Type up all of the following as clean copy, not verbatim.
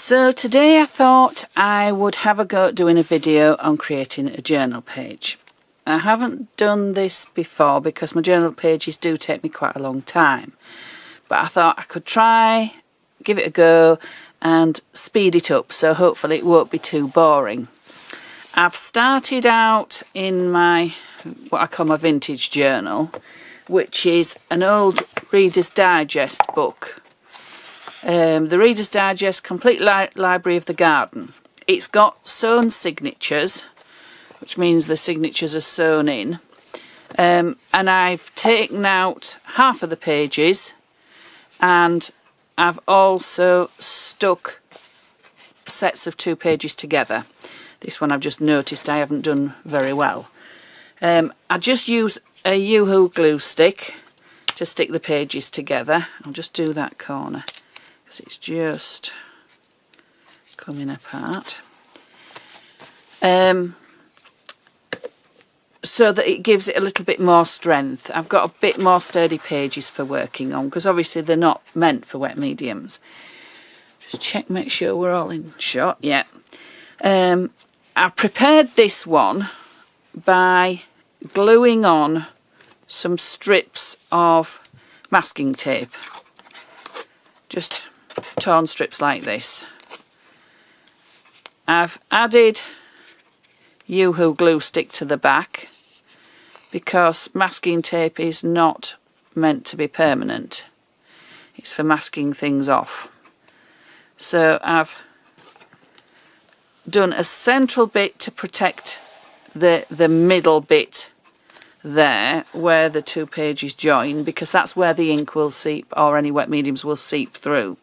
So today I thought I would have a go at doing a video on creating a journal page. I haven't done this before because my journal pages do take me quite a long time, but I thought I could try, give it a go and speed it up, so hopefully it won't be too boring. I've started out in my, what I call my vintage journal, which is an old Reader's Digest book. The Reader's Digest Complete Library of the Garden. It's got sewn signatures, which means the signatures are sewn in, and I've taken out half of the pages, and I've also stuck sets of 2 pages together. This one I've just noticed I haven't done very well. I just use a Yoo-hoo glue stick to stick the pages together. I'll just do that corner because it's just coming apart. So that it gives it a little bit more strength. I've got a bit more sturdy pages for working on because obviously they're not meant for wet mediums. Just check, make sure we're all in shot. Yeah. I've prepared this one by gluing on some strips of masking tape. Just torn strips like this. I've added Yoo-hoo glue stick to the back because masking tape is not meant to be permanent. It's for masking things off. So I've done a central bit to protect the middle bit there where the 2 pages join, because that's where the ink will seep, or any wet mediums will seep through.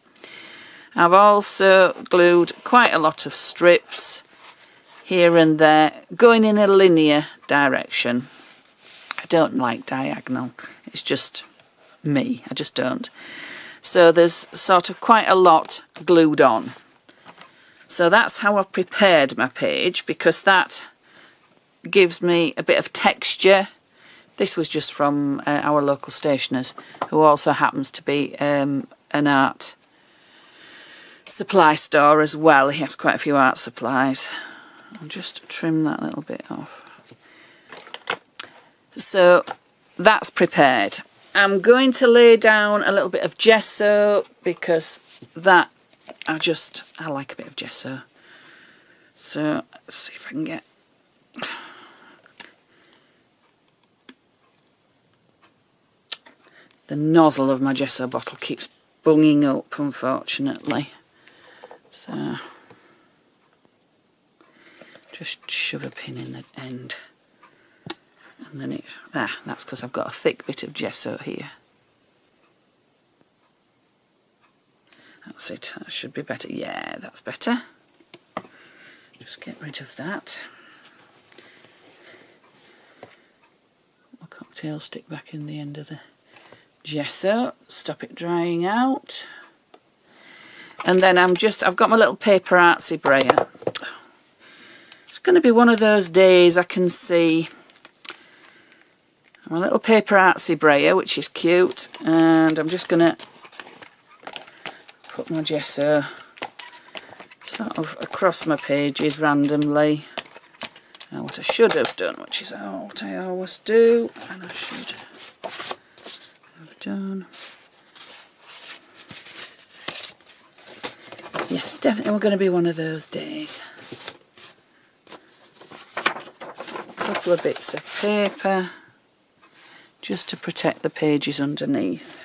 I've also glued quite a lot of strips here and there, going in a linear direction. I don't like diagonal, it's just me, I just don't. So there's sort of quite a lot glued on. So that's how I've prepared my page, because that gives me a bit of texture. This was just from our local stationers, who also happens to be an art supply store as well. He has quite a few art supplies. I'll just trim that little bit off. So that's prepared. I'm going to lay down a little bit of gesso because that I like a bit of gesso. So let's see if I can get the nozzle of my gesso bottle keeps bunging up, unfortunately. So just shove a pin in the end, and then that's because I've got a thick bit of gesso here. That's it, that should be better. Yeah, that's better. Just get rid of that. My cocktail stick back in the end of the gesso, stop it drying out. And then I've got my little PaperArtsy brayer. It's going to be one of those days, I can see. My little PaperArtsy brayer, which is cute, and I'm just going to put my gesso sort of across my pages randomly. Now what I should have done, which is what I always do, and I should have done. Yes, definitely we're going to be one of those days. A couple of bits of paper just to protect the pages underneath.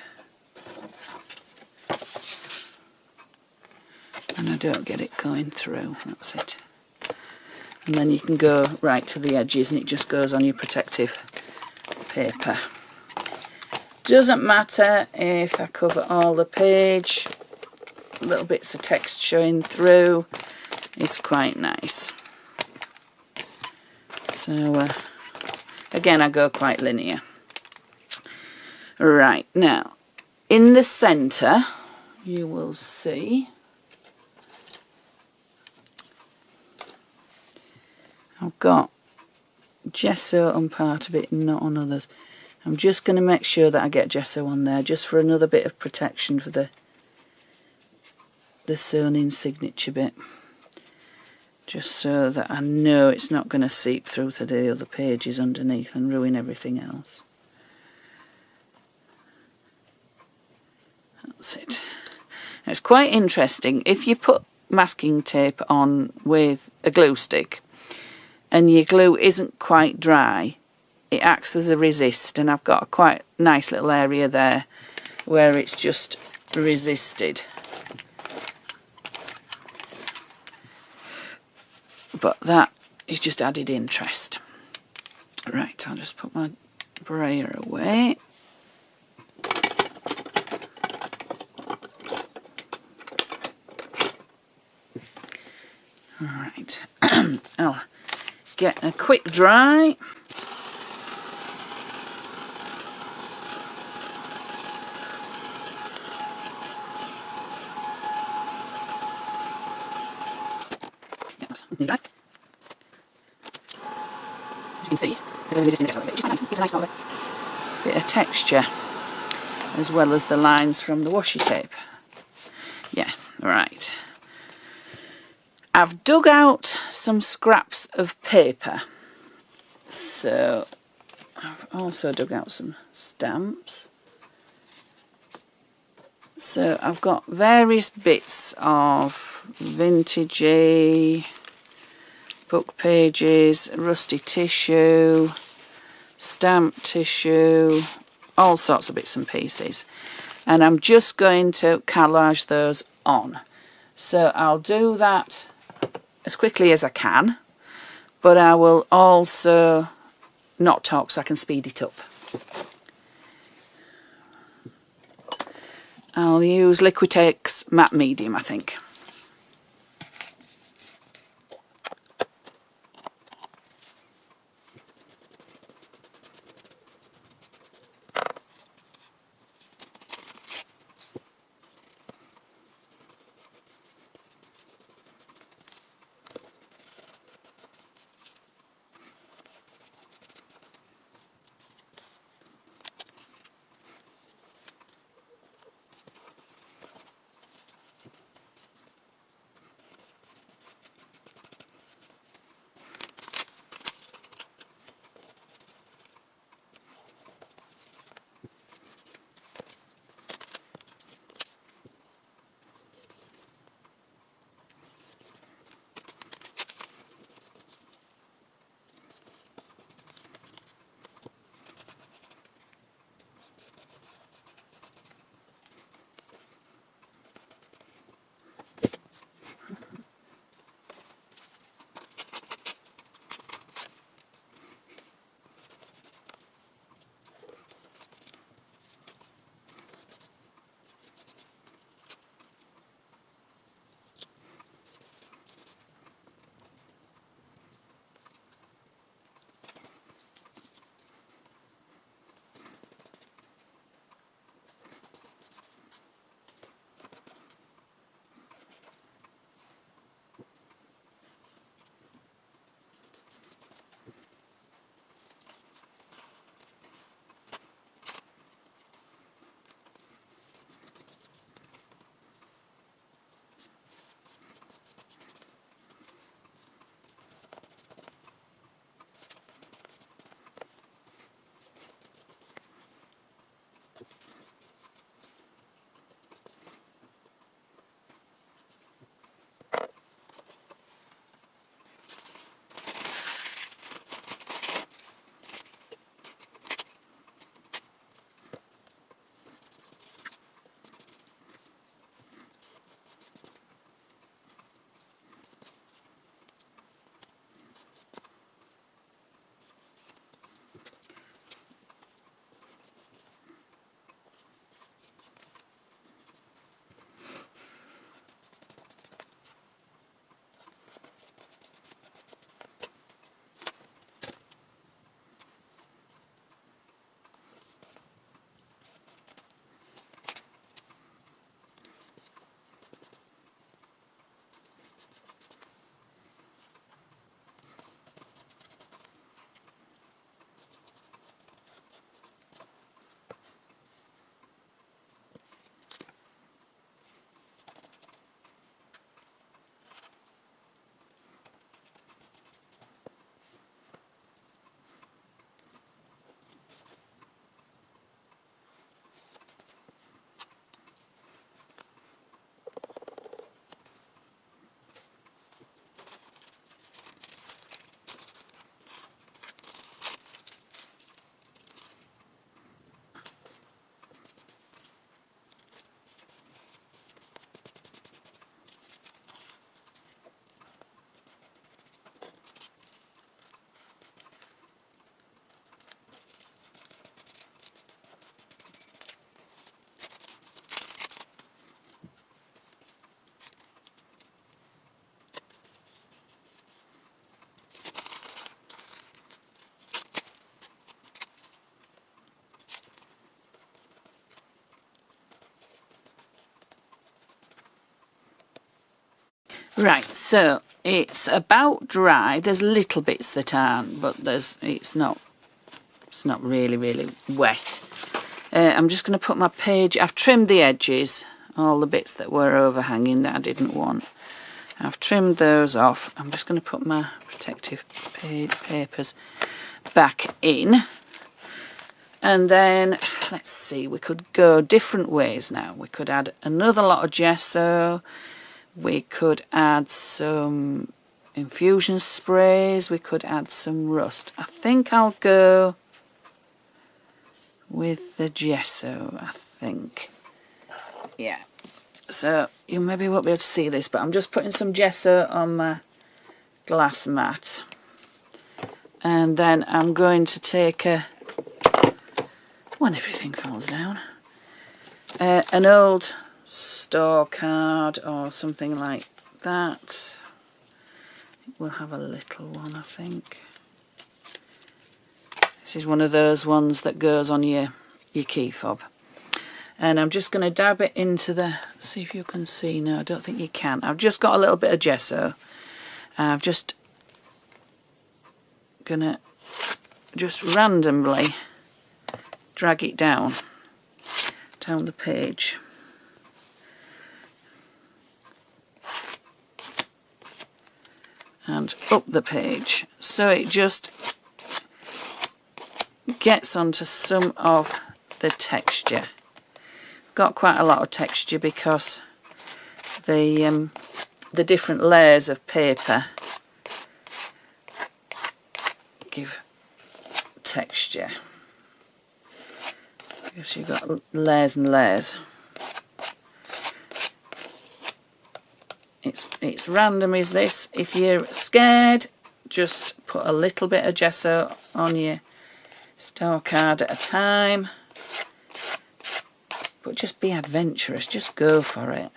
And I don't get it going through, that's it. And then you can go right to the edges and it just goes on your protective paper. Doesn't matter if I cover all the page, little bits of text showing through, it's quite nice. So again, I go quite linear. Right, now in the centre you will see I've got gesso on part of it and not on others. I'm just going to make sure that I get gesso on there just for another bit of protection for the the sewn in signature bit, just so that I know it's not going to seep through to the other pages underneath and ruin everything else. That's it. Now, it's quite interesting, if you put masking tape on with a glue stick and your glue isn't quite dry, it acts as a resist, and I've got a quite nice little area there where it's just resisted. But that is just added interest. Right, I'll just put my brayer away. Alright, I'll get a quick dry. As you can see, gives a nice bit of texture, as well as the lines from the washi tape. Yeah, right. I've dug out some scraps of paper, so I've also dug out some stamps. So I've got various bits of vintagey book pages, rusty tissue, stamp tissue, all sorts of bits and pieces, and I'm just going to collage those on. So I'll do that as quickly as I can, but I will also not talk so I can speed it up. I'll use Liquitex Matte Medium, I think. Right, so it's about dry. There's little bits that aren't, but it's not really wet. I'm just going to put my page. I've trimmed the edges, all the bits that were overhanging that I didn't want. I've trimmed those off. I'm just going to put my protective papers back in. And then, let's see, we could go different ways now. We could add another lot of gesso. We could add some infusion sprays. We could add some rust. I think I'll go with the gesso, I think. Yeah. So you maybe won't be able to see this, but I'm just putting some gesso on my glass mat. And then I'm going to take when everything falls down, an old store card or something like that. We'll have a little one, I think. This is one of those ones that goes on your key fob. And I'm just going to dab it into the, see if you can see. No, I don't think you can. I've just got a little bit of gesso. I've just going to just randomly drag it down the page. And up the page. So it just gets onto some of the texture. Got quite a lot of texture because the different layers of paper give texture. Because you've got layers and layers. It's random as this. If you're scared, just put a little bit of gesso on your store card at a time. But just be adventurous, just go for it.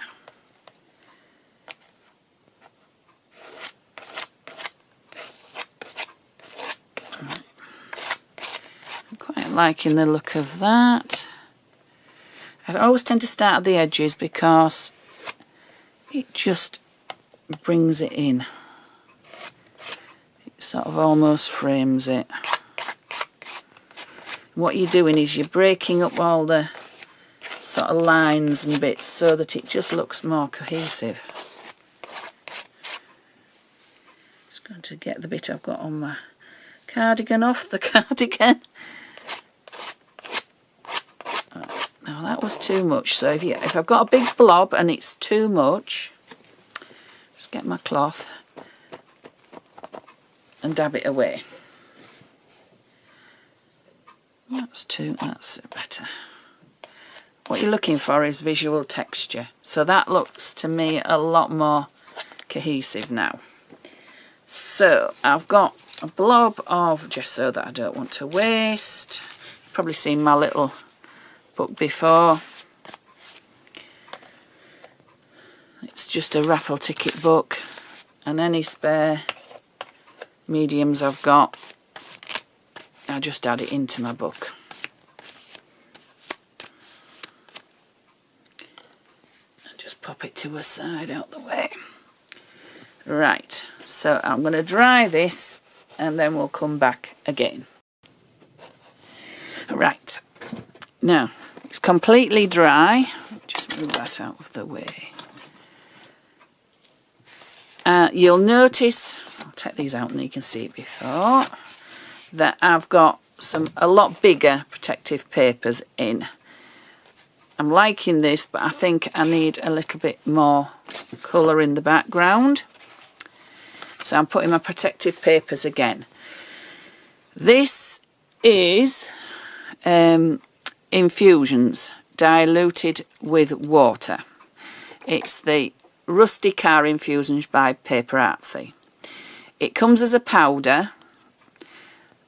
I'm quite liking the look of that. I always tend to start at the edges because it just brings it in. It sort of almost frames it. What you're doing is you're breaking up all the sort of lines and bits so that it just looks more cohesive. Just going to get the bit I've got on my cardigan off the cardigan. Now that was too much, so if I've got a big blob and it's too much, just get my cloth and dab it away. That's better. What you're looking for is visual texture. So that looks to me a lot more cohesive now. So I've got a blob of gesso that I don't want to waste. You've probably seen my little book before. It's just a raffle ticket book, and any spare mediums I've got, I just add it into my book. And just pop it to a side out the way. Right, so I'm going to dry this and then we'll come back again. Right, now it's completely dry. Just move that out of the way. You'll notice, I'll take these out and you can see it before, that I've got a lot bigger protective papers in. I'm liking this, but I think I need a little bit more colour in the background. So I'm putting my protective papers again. This is Infusions diluted with water. It's the Rusty Car Infusions by PaperArtsy. It comes as a powder.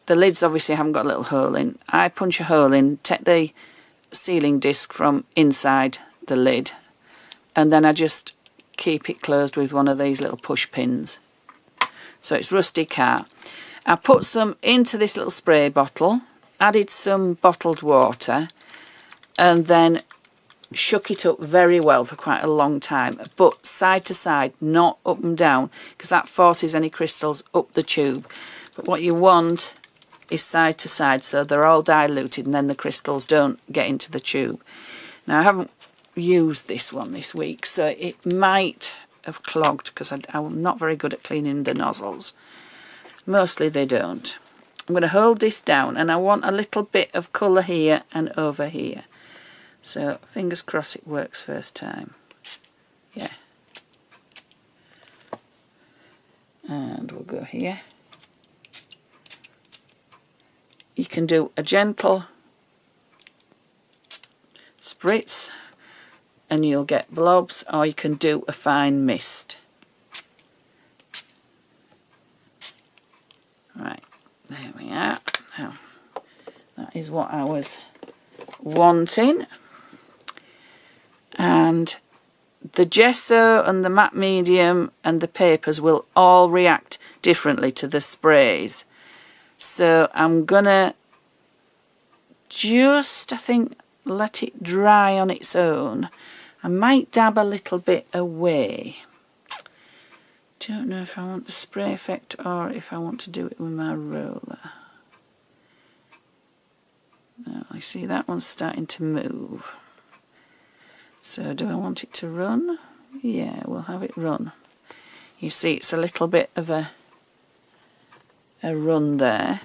The lids obviously haven't got a little hole in. I punch a hole in, take the sealing disc from inside the lid, and then I just keep it closed with one of these little push pins. So it's Rusty Car. I put some into this little spray bottle, added some bottled water, and then shook it up very well for quite a long time, but side to side, not up and down, because that forces any crystals up the tube. But what you want is side to side, so they're all diluted and then the crystals don't get into the tube. Now I haven't used this one this week, so it might have clogged because I'm not very good at cleaning the nozzles. Mostly they don't. I'm going to hold this down, and I want a little bit of colour here and over here. So fingers crossed it works first time. Yeah. And we'll go here. You can do a gentle spritz and you'll get blobs, or you can do a fine mist. Right, there we are. Now, that is what I was wanting. And the gesso and the matte medium and the papers will all react differently to the sprays. So I'm gonna just, I think, let it dry on its own. I might dab a little bit away. Don't know if I want the spray effect or if I want to do it with my roller. Now I see that one's starting to move. So do I want it to run? Yeah, we'll have it run. You see it's a little bit of a run there,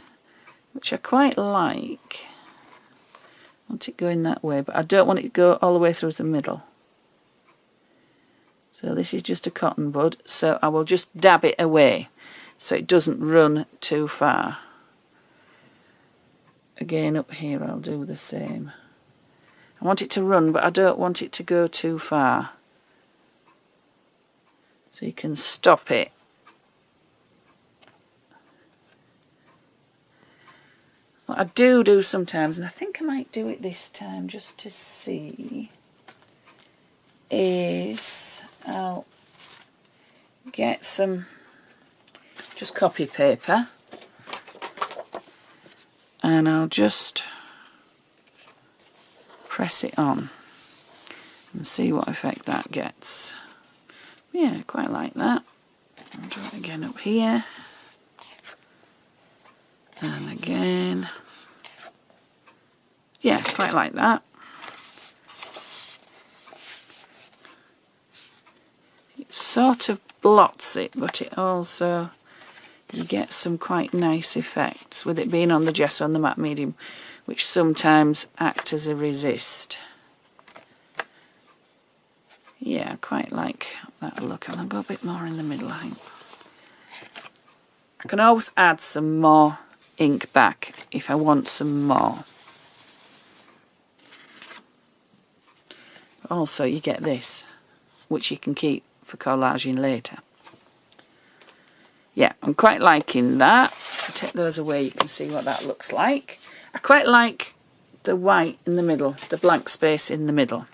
which I quite like. I want it going that way, but I don't want it to go all the way through the middle. So this is just a cotton bud, so I will just dab it away so it doesn't run too far. Again up here I'll do the same. I want it to run, but I don't want it to go too far. So you can stop it. What I do sometimes, and I think I might do it this time just to see, is I'll get some just copy paper and I'll just press it on and see what effect that gets. Yeah, quite like that. I'll do it again up here and again. Yeah, quite like that. It sort of blots it, but it also, you get some quite nice effects with it being on the gesso and the matte medium, which sometimes act as a resist. Yeah, I quite like that look, and I'll go a bit more in the middle, I think. I can always add some more ink back if I want some more. Also you get this, which you can keep for collaging later. Yeah, I'm quite liking that. If I take those away you can see what that looks like. I quite like the white in the middle, the blank space in the middle.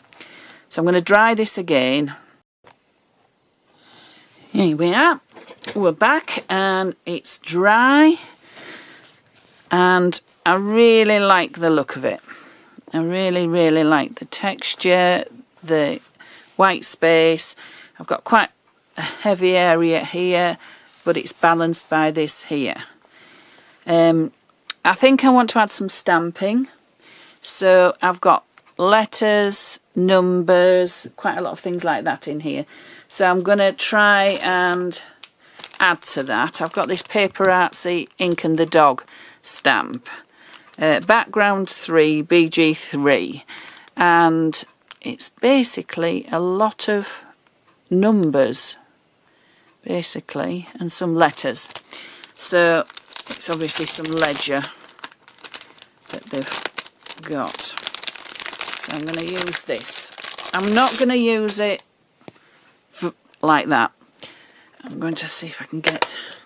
So I'm going to dry this again. Here we are. We're back and it's dry. And I really like the look of it. I really, really like the texture, the white space. I've got quite a heavy area here, but it's balanced by this here. I think I want to add some stamping. So I've got letters, numbers, quite a lot of things like that in here. So I'm going to try and add to that. I've got this PaperArtsy Ink and the Dog stamp. Background 3, BG3. And it's basically a lot of numbers, basically, and some letters. So it's obviously some ledger that they've got. So I'm going to use this. I'm not going to use it like that. I'm going to see if I can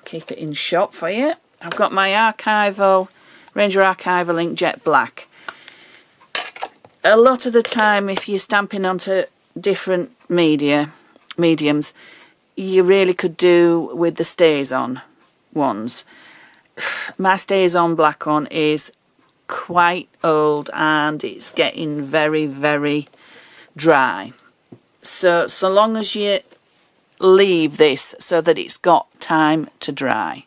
keep it in shot for you. I've got my archival, Ranger Archival ink jet black. A lot of the time if you're stamping onto different mediums, you really could do with the stays on ones. My stays on black one is quite old and it's getting very, very dry. So long as you leave this so that it's got time to dry.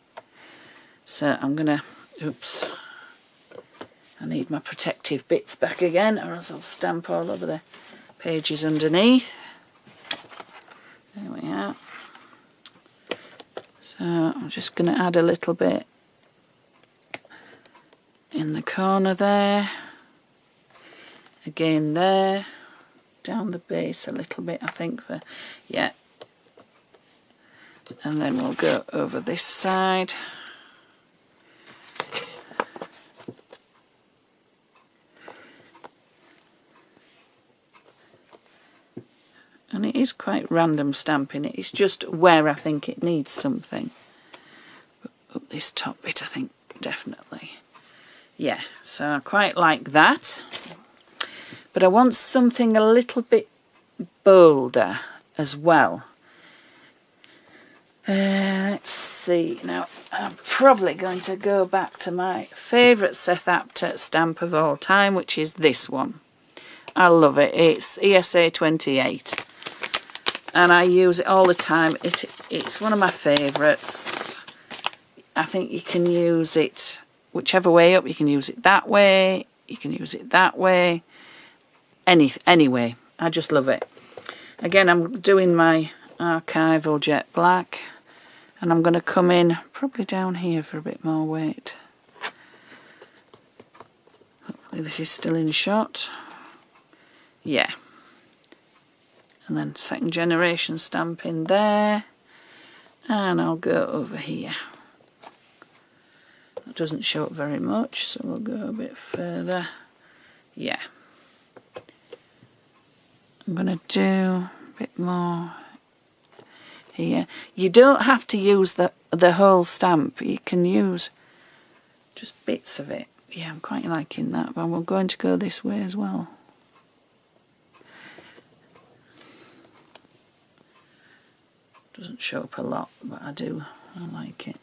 So I'm gonna, oops, I need my protective bits back again, or else I'll stamp all over the pages underneath. There we are. So I'm just going to add a little bit in the corner there, again there, down the base a little bit, I think, for, yeah, and then we'll go over this side. And it is quite random stamping it, it's just where I think it needs something. But up this top bit, I think, definitely. Yeah, so I quite like that. But I want something a little bit bolder as well. Let's see, now I'm probably going to go back to my favourite Seth Apter stamp of all time, which is this one. I love it, it's ESA 28. And I use it all the time. It's one of my favourites. I think you can use it whichever way up. You can use it that way, you can use it that way, anyway. I just love it. Again, I'm doing my archival jet black, and I'm going to come in probably down here for a bit more weight. Hopefully this is still in shot. Yeah. And then second generation stamp in there, and I'll go over here. It doesn't show up very much, so we'll go a bit further. Yeah, I'm going to do a bit more here. You don't have to use the whole stamp, you can use just bits of it. Yeah, I'm quite liking that, but we're going to go this way as well. Doesn't show up a lot, but I like it.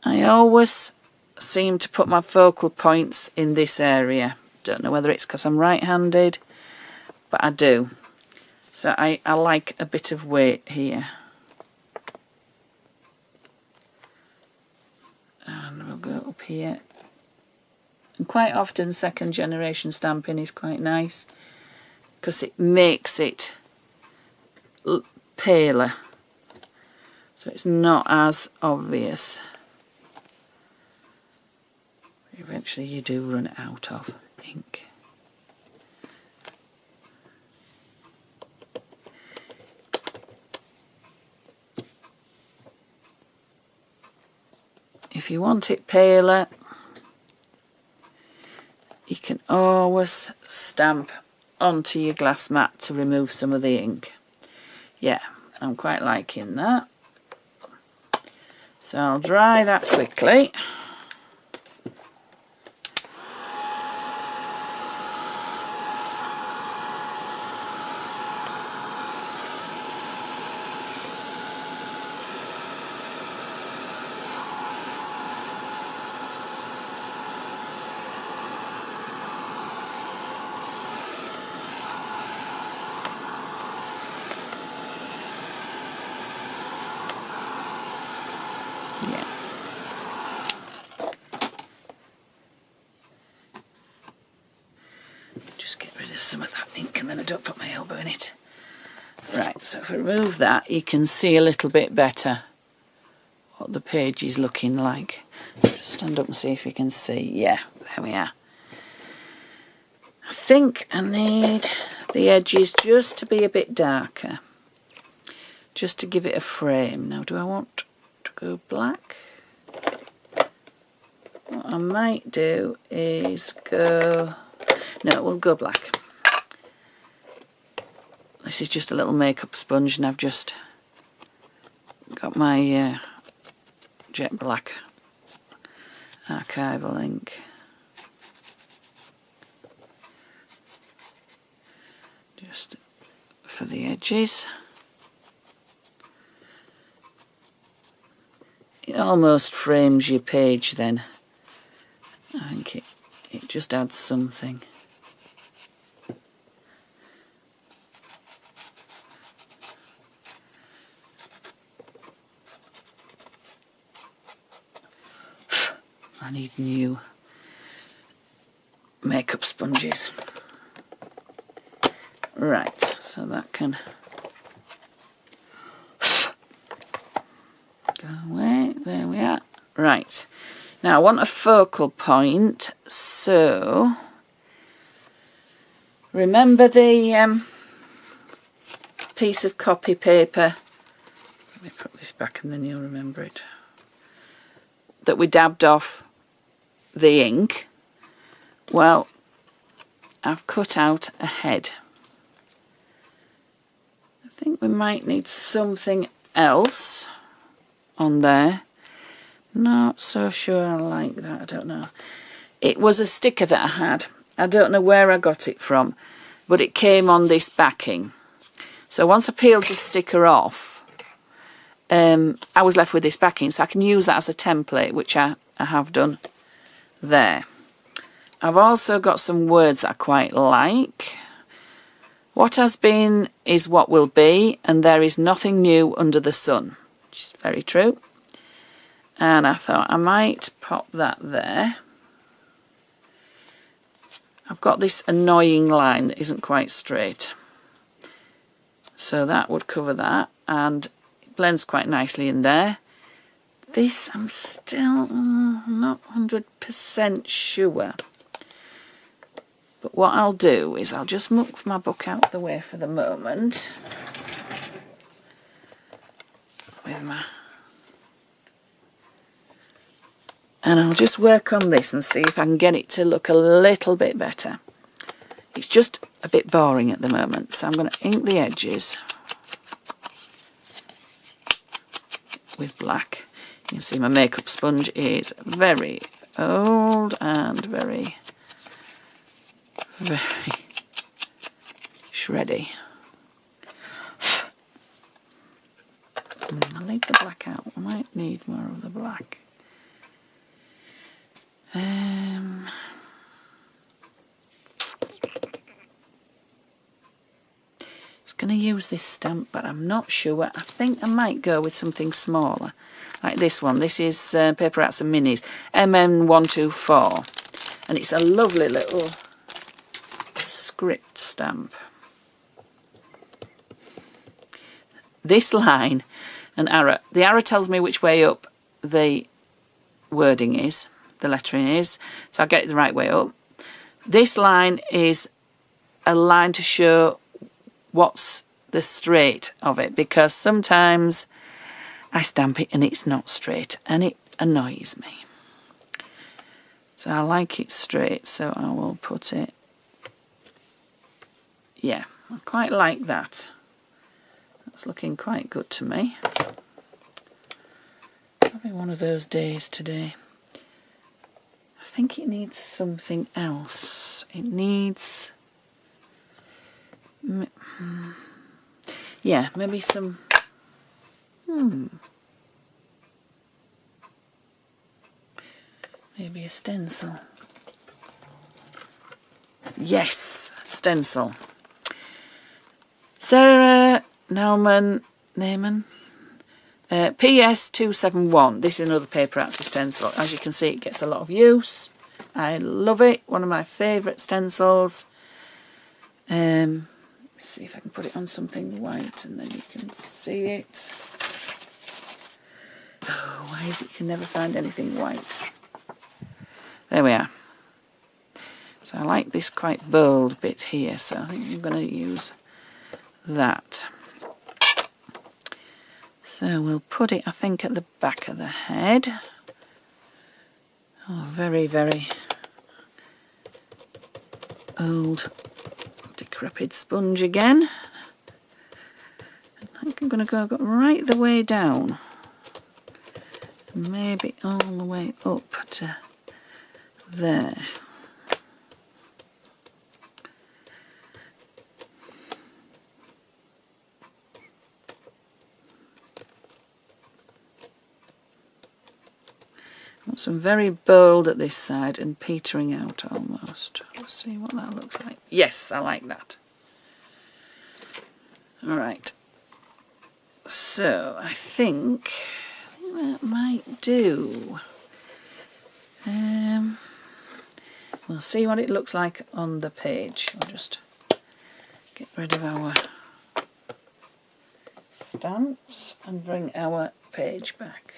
I always seem to put my focal points in this area. Don't know whether it's because I'm right-handed, but I do. So I like a bit of weight here. And we'll go up here. And quite often second generation stamping is quite nice, because it makes it paler, so it's not as obvious. Eventually you do run out of ink. If you want it paler, you can always stamp onto your glass mat to remove some of the ink. Yeah, I'm quite liking that. So I'll dry that quickly. Some of that ink, and then I don't put my elbow in it. Right, so if I remove that, you can see a little bit better what the page is looking like. Just stand up and see if you can see. Yeah, there we are. I think I need the edges just to be a bit darker, just to give it a frame. Now, do I want to go black? What I might do is go... No, we'll go black. This is just a little makeup sponge, and I've just got my jet black archival ink. Just for the edges. It almost frames your page then. I think it just add something. I need new makeup sponges. Right, so that can go away. There we are. Right, now I want a focal point, so remember the piece of copy paper, let me put this back and then you'll remember it, that we dabbed off the ink? Well, I've cut out a head. I think we might need something else on there. Not so sure I like that, I don't know. It was a sticker that I had. I don't know where I got it from, but it came on this backing. So once I peeled the sticker off, I was left with this backing, so I can use that as a template, which I have done there. I've also got some words that I quite like. What has been is what will be, and there is nothing new under the sun, which is very true. And I thought I might pop that there. I've got this annoying line that isn't quite straight, so that would cover that, and it blends quite nicely in there. This I'm still not 100% sure. But what I'll do is I'll just move my book out the way for the moment. With my... And I'll just work on this and see if I can get it to look a little bit better. It's just a bit boring at the moment, so I'm going to ink the edges with black. You can see my makeup sponge is very old and very shreddy. I'll leave the black out. I might need more of the black. It's going to use this stamp, but I'm not sure. I think I might go with something smaller, like this one. This is PaperArtsy Minis, MN124, and it's a lovely little script stamp. This line, an arrow. The arrow tells me which way up the wording is, the lettering is, so I'll get it the right way up. This line is a line to show what's the straight of it, because sometimes I stamp it and it's not straight and it annoys me. So I like it straight, so I will put it, yeah, I quite like that. That's looking quite good to me. Having one of those days today. I think it needs something else. It needs, yeah, maybe some, maybe a stencil. Yes, stencil. Sara, Naumann, PS271. This is another PaperArtsy stencil. As you can see, it gets a lot of use. I love it. One of my favourite stencils. Let's see if I can put it on something white and then you can see it. Oh, why is it you can never find anything white? There we are. So I like this quite bold bit here, so I think I'm going to use that. So we'll put it, I think, at the back of the head. Oh, very, very old, decrepit sponge again. I think I'm going to go right the way down. Maybe all the way up to there. some very bold at this side and petering out almost. Let's see what that looks like. Yes, I like that. Alright, so I think that might do. We'll see what it looks like on the page. I'll just get rid of our stamps and bring our page back.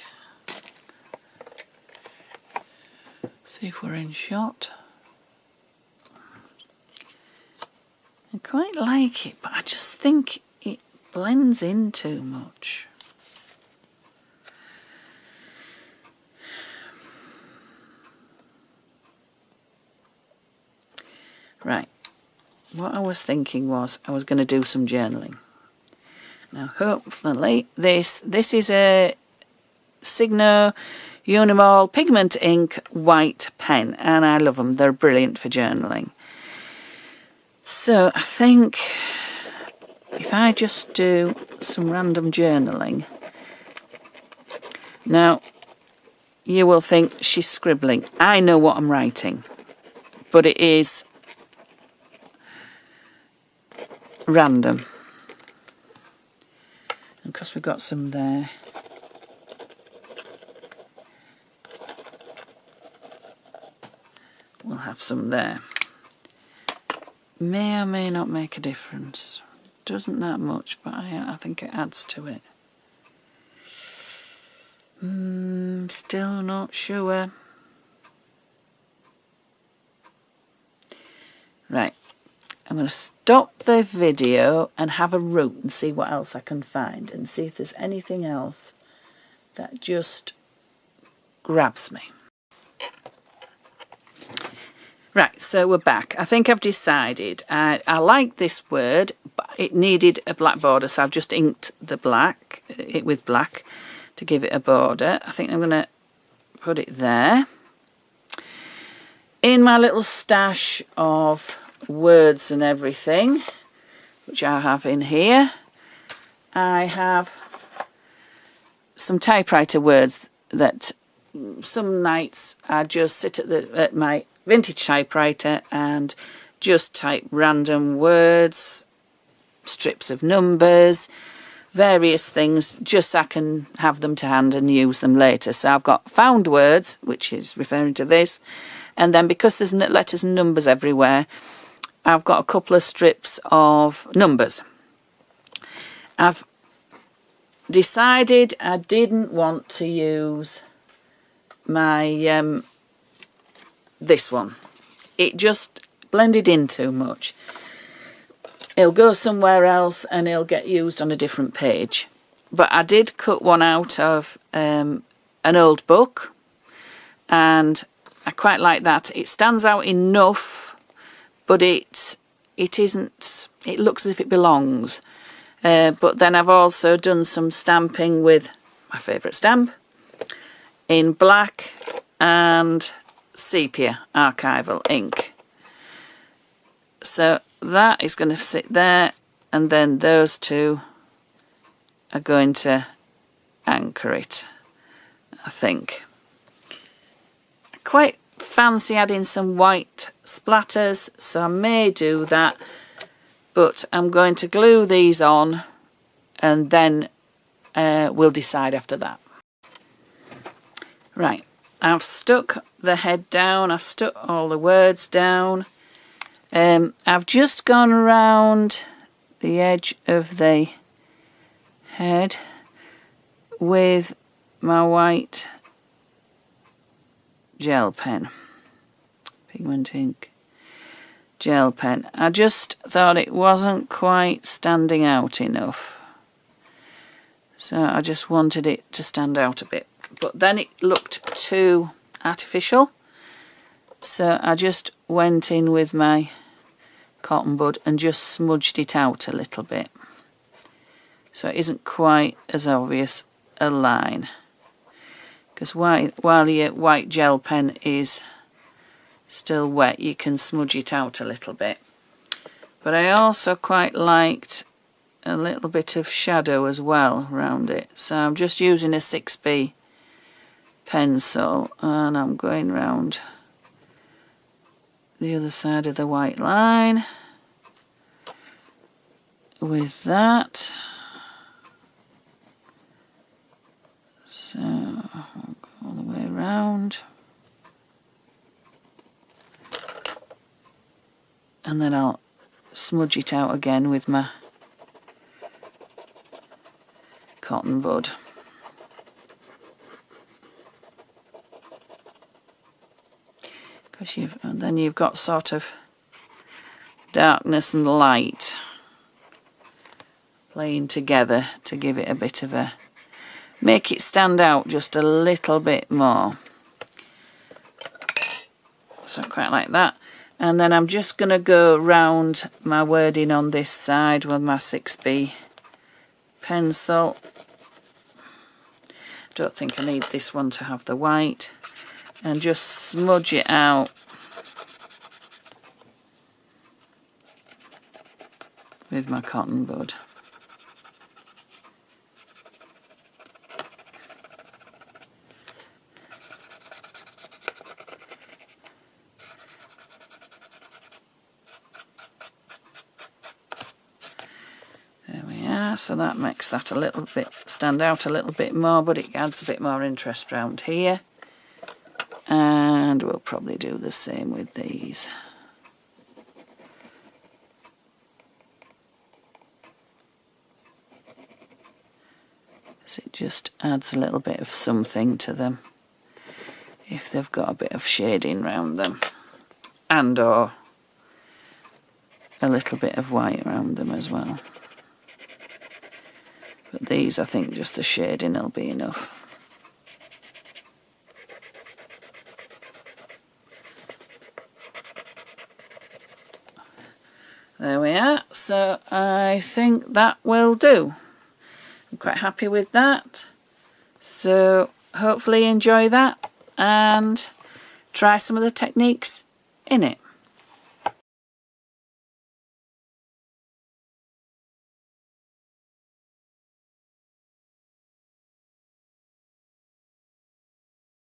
See if we're in shot. I quite like it, but I just think it blends in too much. Right, what I was thinking was I was going to do some journaling. Now hopefully this is a Signo Uniball pigment ink white pen, and I love them. They're brilliant for journaling. So I think if I just do some random journaling. Now you will think she's scribbling. I know what I'm writing, but it is random. And because we've got some there, we'll have some there. May or may not make a difference. Doesn't that much, but I think it adds to it. Still not sure. Right, I'm going to stop the video and have a root and see what else I can find and see if there's anything else that just grabs me. Right, so we're back. I think I've decided I like this word, but it needed a black border, so I've just inked the black, it with black to give it a border. I think I'm going to put it there. In my little stash of words and everything, which I have in here, I have some typewriter words that some nights I just sit at my vintage typewriter and just type random words, strips of numbers, various things, just so I can have them to hand and use them later. So I've got found words, which is referring to this, and then because there's letters and numbers everywhere, I've got a couple of strips of numbers. I've decided I didn't want to use my this one. It just blended in too much. It'll go somewhere else and it'll get used on a different page. But I did cut one out of an old book, and I quite like that. It stands out enough, but it isn't, it looks as if it belongs. But then I've also done some stamping with my favourite stamp in black and sepia archival ink. So that is going to sit there, and then those two are going to anchor it, I think. I quite fancy adding some white splatters, so I may do that, but I'm going to glue these on and then we'll decide after that. Right, I've stuck the head down, I've stuck all the words down. I've just gone around the edge of the head with my white gel pen, pigment ink gel pen. I just thought it wasn't quite standing out enough, so I just wanted it to stand out a bit, but then it looked too artificial, so I just went in with my cotton bud and just smudged it out a little bit, so it isn't quite as obvious a line, because while your white gel pen is still wet, you can smudge it out a little bit. But I also quite liked a little bit of shadow as well around it, so I'm just using a 6B pencil, and I'm going round the other side of the white line with that. So I'll go all the way around, and then I'll smudge it out again with my cotton bud. Because then you've got sort of darkness and light playing together to give it a bit of a, make it stand out just a little bit more. So quite like that. And then I'm just going to go round my wording on this side with my 6B pencil. Don't think I need this one to have the white. And just smudge it out with my cotton bud. There we are, so that makes that a little bit stand out a little bit more, but it adds a bit more interest round here. And we'll probably do the same with these. So it just adds a little bit of something to them if they've got a bit of shading around them, and or a little bit of white around them as well. But these, I think just the shading will be enough. There we are, so I think that will do. I'm quite happy with that. So hopefully enjoy that and try some of the techniques in it.